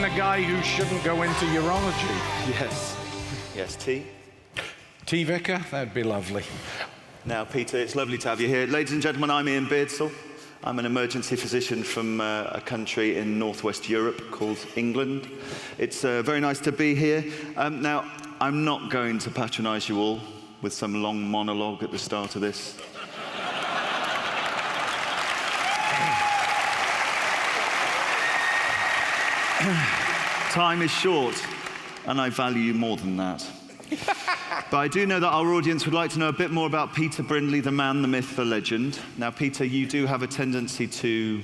the guy who shouldn't go into urology. Yes. Yes, tea? Tea, Vicar? That'd be lovely. Now, Peter, it's lovely to have you here. Ladies and gentlemen, I'm Iain Beardsell. I'm an emergency physician from a country in northwest Europe called England. It's very nice to be here. Now, I'm not going to patronise you all with some long monologue at the start of this. Time is short, and I value you more than that. But I do know that our audience would like to know a bit more about Peter Brindley, the man, the myth, the legend. Now, Peter, you do have a tendency to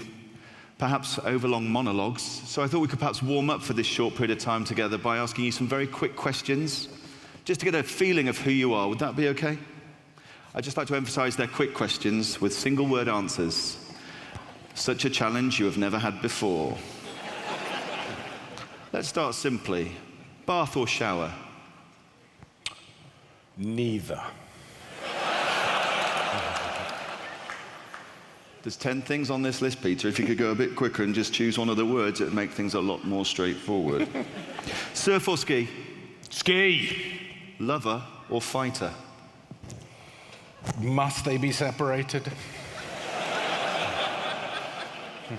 perhaps overlong monologues, so I thought we could perhaps warm up for this short period of time together by asking you some very quick questions, just to get a feeling of who you are. Would that be okay? I'd just like to emphasize they're quick questions with single-word answers. Such a challenge you have never had before. Let's start simply. Bath or shower? Neither. There's 10 things on this list, Peter. If you could go a bit quicker and just choose one of the words, it'd make things a lot more straightforward. Surf or ski? Ski. Lover or fighter? Must they be separated?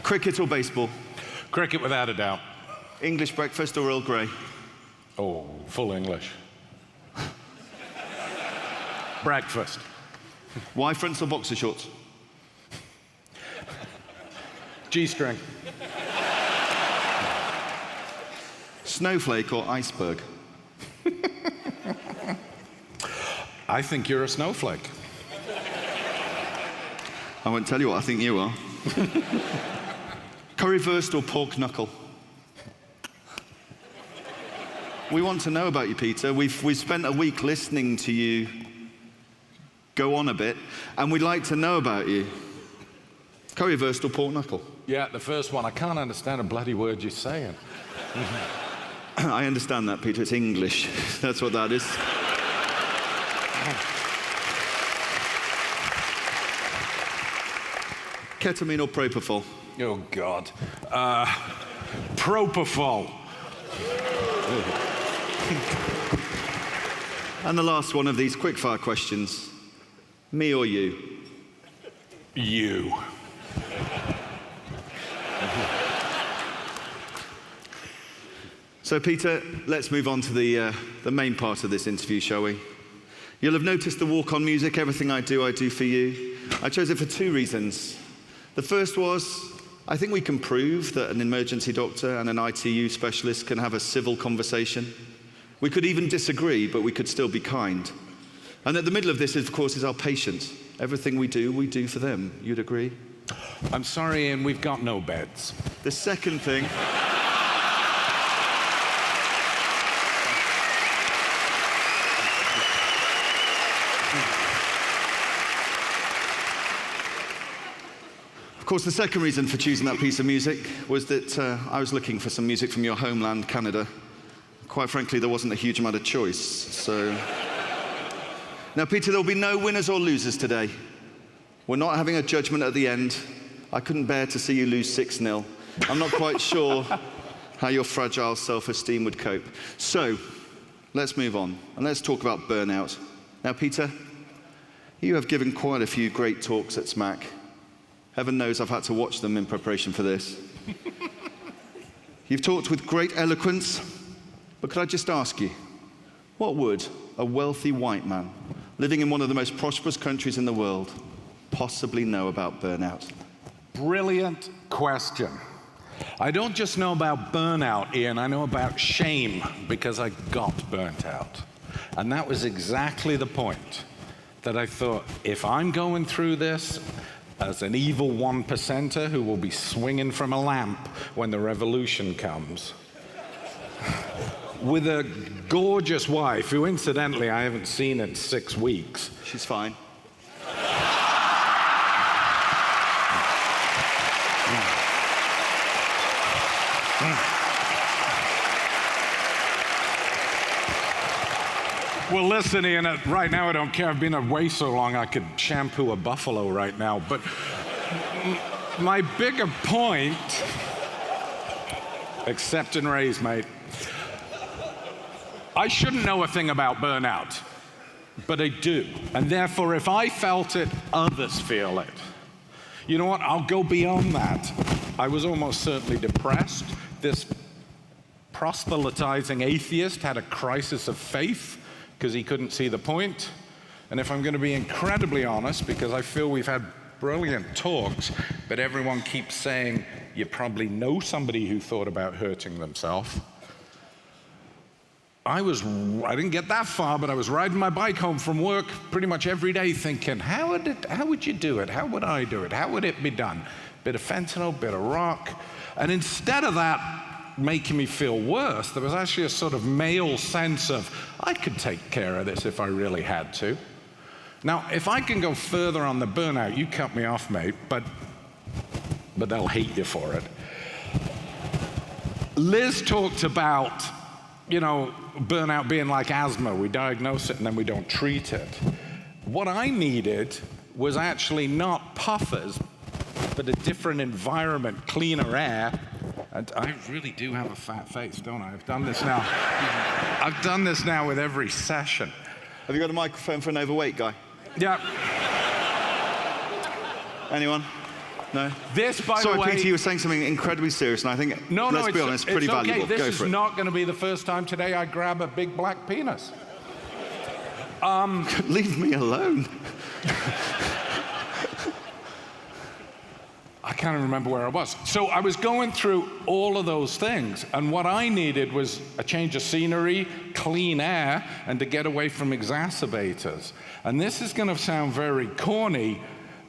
Cricket or baseball? Cricket, without a doubt. English breakfast or Earl Grey? Oh, full English. Breakfast. Y fronts or boxer shorts? G-string. Snowflake or iceberg? I think you're a snowflake. I won't tell you what I think you are. Currywurst or pork knuckle? We want to know about you, Peter. We've spent a week listening to you go on a bit, and we'd like to know about you. Currywurst or pork knuckle? Yeah, the first one. I can't understand a bloody word you're saying. I understand that, Peter. It's English. That's what that is. Ketamine or propofol? Oh, God. Propofol. And the last one of these quickfire questions. Me or you? You. So, Peter, let's move on to the main part of this interview, shall we? You'll have noticed the walk-on music, Everything I Do for you. I chose it for two reasons. The first was, I think we can prove that an emergency doctor and an ITU specialist can have a civil conversation. We could even disagree, but we could still be kind. And at the middle of this, of course, is our patient. Everything we do for them. You'd agree? I'm sorry, Ian, we've got no beds. The second thing... Of course, the second reason for choosing that piece of music was that I was looking for some music from your homeland, Canada. Quite frankly, there wasn't a huge amount of choice, so... Now, Peter, there'll be no winners or losers today. We're not having a judgment at the end. I couldn't bear to see you lose 6-0. I'm not quite sure how your fragile self-esteem would cope. So, let's move on, and let's talk about burnout. Now, Peter, you have given quite a few great talks at SMACC. Heaven knows I've had to watch them in preparation for this. You've talked with great eloquence, but could I just ask you, what would a wealthy white man living in one of the most prosperous countries in the world possibly know about burnout? Brilliant question. I don't just know about burnout, Ian, I know about shame because I got burnt out. And that was exactly the point that I thought, if I'm going through this as an evil 1%er who will be swinging from a lamp when the revolution comes, with a gorgeous wife, who incidentally I haven't seen in 6 weeks. She's fine. Well, listen, Ian, right now I don't care. I've been away so long I could shampoo a buffalo right now. But my bigger point Accept and raise, mate. I shouldn't know a thing about burnout, but I do. And therefore, if I felt it, others feel it. You know what? I'll go beyond that. I was almost certainly depressed. This proselytizing atheist had a crisis of faith because he couldn't see the point. And if I'm going to be incredibly honest, because I feel we've had brilliant talks, but everyone keeps saying you probably know somebody who thought about hurting themselves. I didn't get that far, but I was riding my bike home from work pretty much every day thinking, how would you do it? How would I do it? How would it be done? Bit of fentanyl, bit of rock. And instead of that making me feel worse, there was actually a sort of male sense of, I could take care of this if I really had to. Now, if I can go further on the burnout, you cut me off, mate, but they'll hate you for it. Liz talked about, burnout being like asthma. We diagnose it and then we don't treat it. What I needed was actually not puffers, but a different environment, cleaner air. And I really do have a fat face, don't I? I've done this now. I've done this now with every session. Have you got a microphone for an overweight guy? Yeah. Anyone? No? This, by the way... Sorry, Peter, you were saying something incredibly serious, and I think, let's be honest, pretty valuable. Okay. Go for it. This is not going to be the first time today I grab a big black penis. Leave me alone. I can't even remember where I was. So I was going through all of those things, and what I needed was a change of scenery, clean air, and to get away from exacerbators. And this is going to sound very corny,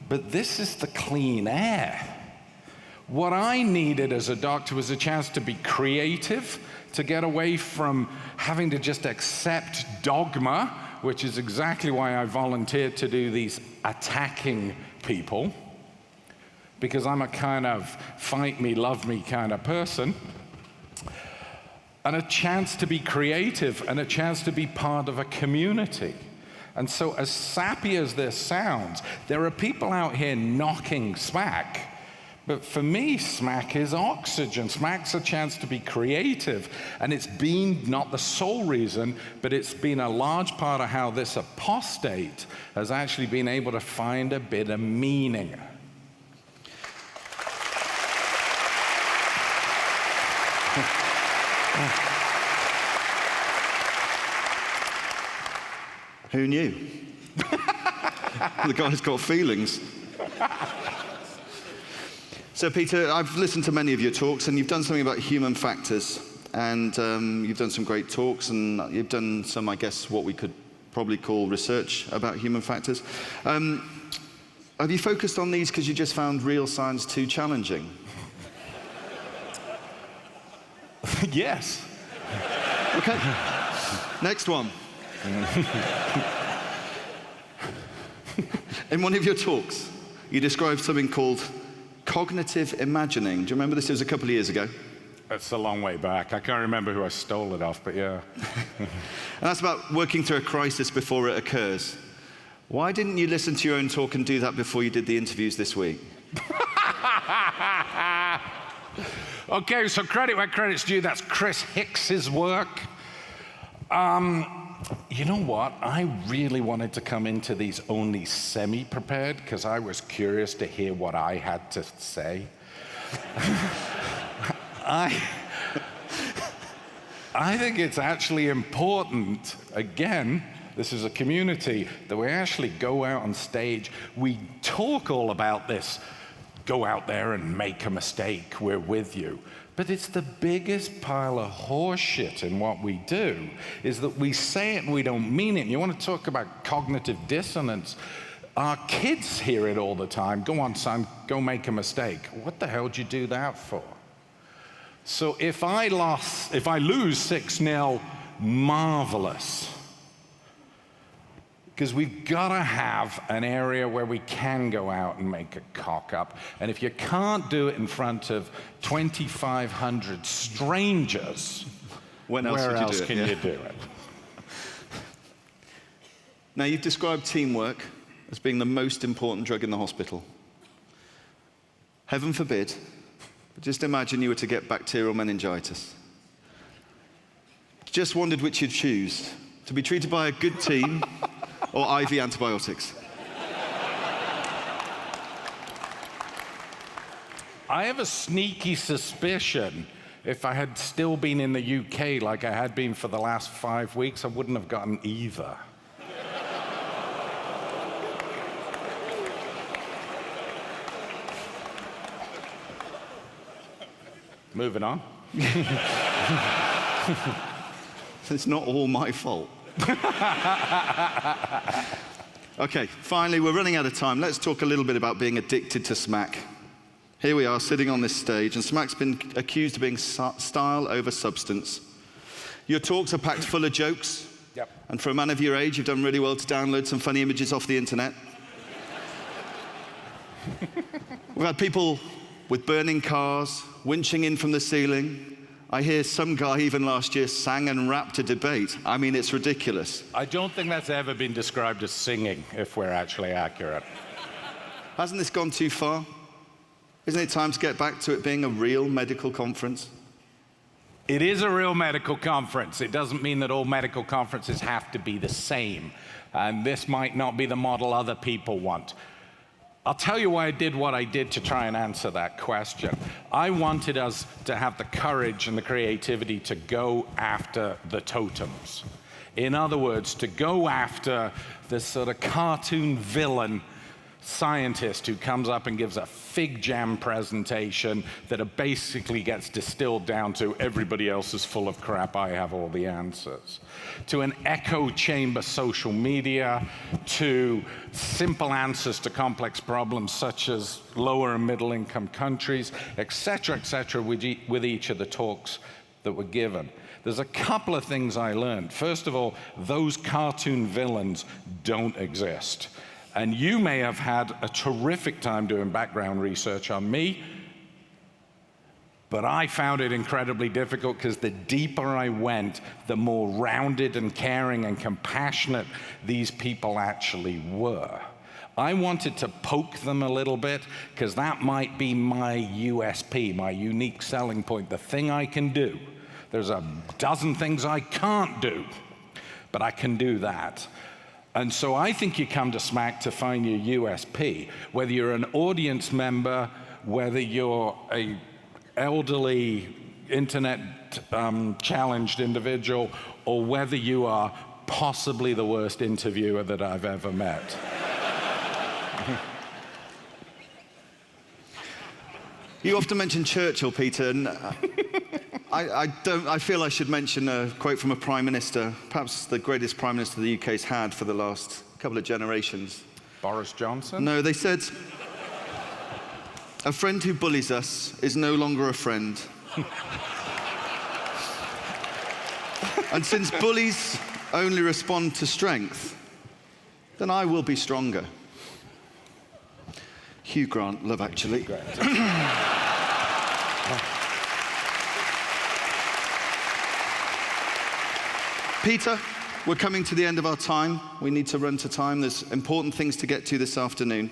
but this is the clean air. What I needed as a doctor was a chance to be creative, to get away from having to just accept dogma, which is exactly why I volunteered to do these attacking people, because I'm a kind of fight me, love me kind of person, and a chance to be creative and a chance to be part of a community. And so as sappy as this sounds, there are people out here knocking SMACC, but for me, SMACC is oxygen. SMACC's a chance to be creative, and it's been not the sole reason, but it's been a large part of how this apostate has actually been able to find a bit of meaning. Who knew? The guy's got feelings. So, Peter, I've listened to many of your talks, and you've done something about human factors, and you've done some great talks, and you've done some, I guess, what we could probably call research about human factors. Have you focused on these because you just found real science too challenging? Yes. Okay. Next one. In one of your talks, you described something called cognitive imagining. Do you remember this? It was a couple of years ago. That's a long way back. I can't remember who I stole it off, but yeah. And that's about working through a crisis before it occurs. Why didn't you listen to your own talk and do that before you did the interviews this week? Okay, so credit where credit's due. That's Chris Hicks's work. You know what? I really wanted to come into these only semi-prepared because I was curious to hear what I had to say. I think it's actually important, again, this is a community, that we actually go out on stage. We talk all about this. Go out there and make a mistake, we're with you. But it's the biggest pile of horseshit in what we do, is that we say it and we don't mean it. And you want to talk about cognitive dissonance. Our kids hear it all the time. Go on, son, go make a mistake. What the hell did you do that for? So if I lose 6-0, marvelous. Because we've got to have an area where we can go out and make a cock up. And if you can't do it in front of 2,500 strangers, where else can you do it? Now, you've described teamwork as being the most important drug in the hospital. Heaven forbid, Just imagine you were to get bacterial meningitis. Just wondered which you'd choose, to be treated by a good team or IV antibiotics. I have a sneaky suspicion if I had still been in the UK like I had been for the last 5 weeks, I wouldn't have gotten either. Moving on. It's not all my fault. Okay, finally, we're running out of time. Let's talk a little bit about being addicted to SMACC. Here we are sitting on this stage, and SMACC's been accused of being style over substance. Your talks are packed full of jokes. Yep. And for a man of your age, you've done really well to download some funny images off the internet. We've had people with burning cars, winching in from the ceiling. I hear some guy even last year sang and rapped a debate. I mean, it's ridiculous. I don't think that's ever been described as singing, if we're actually accurate. Hasn't this gone too far? Isn't it time to get back to it being a real medical conference? It is a real medical conference. It doesn't mean that all medical conferences have to be the same. And this might not be the model other people want. I'll tell you why I did what I did to try and answer that question. I wanted us to have the courage and the creativity to go after the totems. In other words, to go after this sort of cartoon villain scientist who comes up and gives a fig jam presentation that basically gets distilled down to everybody else is full of crap, I have all the answers. To an echo chamber social media, to simple answers to complex problems such as lower and middle income countries, et cetera, with each of the talks that were given. There's a couple of things I learned. First of all, those cartoon villains don't exist. And you may have had a terrific time doing background research on me, but I found it incredibly difficult because the deeper I went, the more rounded and caring and compassionate these people actually were. I wanted to poke them a little bit because that might be my USP, my unique selling point, the thing I can do. There's a dozen things I can't do, but I can do that. And so I think you come to SMACC to find your USP, whether you're an audience member, whether you're a elderly, internet challenged individual, or whether you are possibly the worst interviewer that I've ever met. You often mention Churchill, Peter, and I feel I should mention a quote from a Prime Minister, perhaps the greatest Prime Minister the UK's had for the last couple of generations. Boris Johnson? No, they said, "A friend who bullies us is no longer a friend." And since bullies only respond to strength, then I will be stronger. Hugh Grant, Love Actually. Peter, we're coming to the end of our time. We need to run to time. There's important things to get to this afternoon.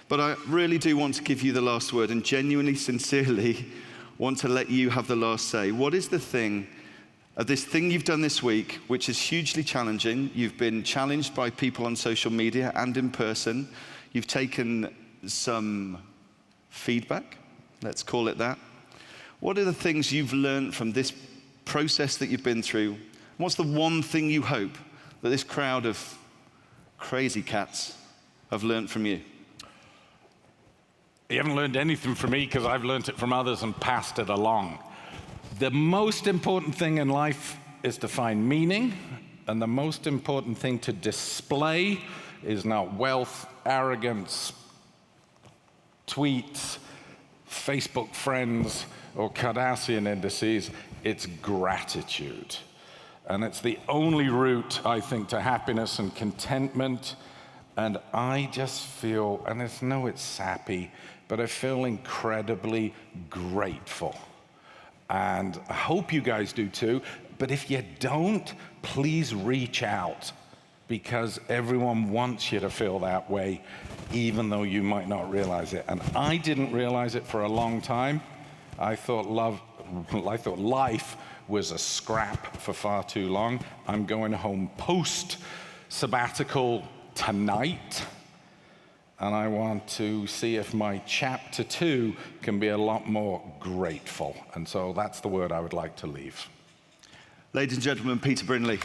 But I really do want to give you the last word and genuinely, sincerely want to let you have the last say. What is the thing, this thing you've done this week, which is hugely challenging? You've been challenged by people on social media and in person. You've taken some feedback, let's call it that. What are the things you've learned from this process that you've been through? What's the one thing you hope that this crowd of crazy cats have learned from you? You haven't learned anything from me because I've learned it from others and passed it along. The most important thing in life is to find meaning, and the most important thing to display is not wealth, arrogance, tweets, Facebook friends, or Kardashian indices. It's gratitude. And it's the only route, I think, to happiness and contentment. And I just feel, and it's sappy, but I feel incredibly grateful. And I hope you guys do too. But if you don't, please reach out, because everyone wants you to feel that way, even though you might not realize it. And I didn't realize it for a long time. I thought life was a scrap for far too long. I'm going home post-sabbatical tonight, and I want to see if my chapter 2 can be a lot more grateful. And so that's the word I would like to leave. Ladies and gentlemen, Peter Brindley.